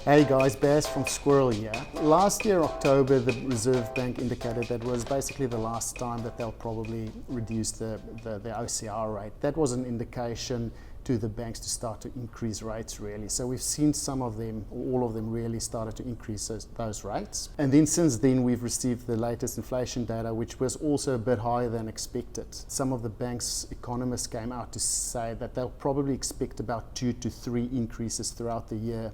Hey guys, Baz from Squirrel here. Last year, October, the Reserve Bank indicated that was basically the last time that they'll probably reduce the OCR rate. That was an indication to the banks to start to increase rates really. So we've seen some of them, or all of them really started to increase those rates. And then since then we've received the latest inflation data, which was also a bit higher than expected. Some of the bank's economists came out to say that they'll probably expect about 2 to 3 increases throughout the year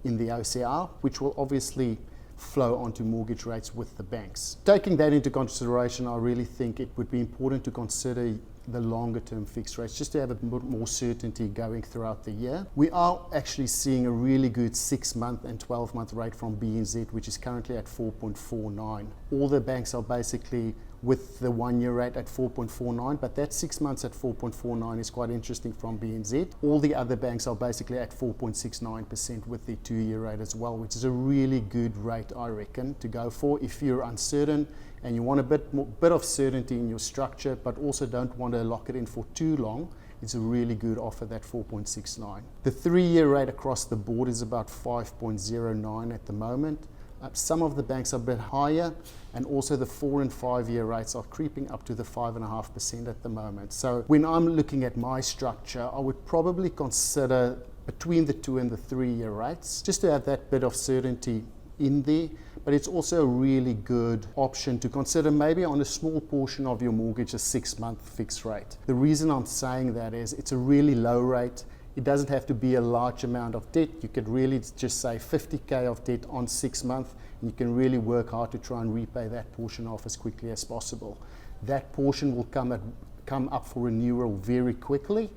in the OCR, which will obviously flow onto mortgage rates with the banks. Taking that into consideration, I really think it would be important to consider the longer term fixed rates, just to have a bit more certainty going throughout the year. We are actually seeing a really good 6-month and 12-month rate from BNZ, which is currently at 4.49. All the banks are basically with the 1-year rate at 4.49, but that 6 months at 4.49 is quite interesting from BNZ. All the other banks are basically at 4.69% with the 2-year rate as well, which is a really good rate, I reckon, to go for if you're uncertain and you want a bit of certainty in your structure, but also don't want to lock it in for too long. It's a really good offer, that 4.69. The 3-year rate across the board is about 5.09 at the moment. Some of the banks are a bit higher, and also the 4 and 5-year rates are creeping up to the 5.5% at the moment. So when I'm looking at my structure, I would probably consider between the 2 and the 3-year rates, just to have that bit of certainty in there. But it's also a really good option to consider maybe on a small portion of your mortgage, a 6-month fixed rate. The reason I'm saying that is it's a really low rate. It doesn't have to be a large amount of debt. You could really just say 50K of debt on 6 months, and you can really work hard to try and repay that portion off as quickly as possible. That portion will come up for renewal very quickly,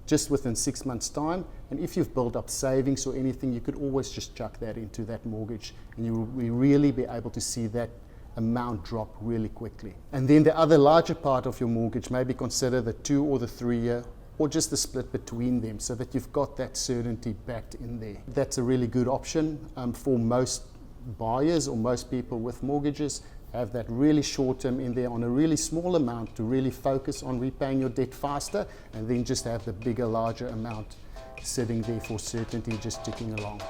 just within 6 months' time. And if you've built up savings or anything, you could always just chuck that into that mortgage, and you will really be able to see that amount drop really quickly. And then the other larger part of your mortgage, maybe consider the 2 or the 3-year, or just the split between them, so that you've got that certainty backed in there. That's a really good option for most buyers or most people with mortgages. Have that really short term in there on a really small amount to really focus on repaying your debt faster, and then just have the bigger, larger amount sitting there for certainty, just ticking along.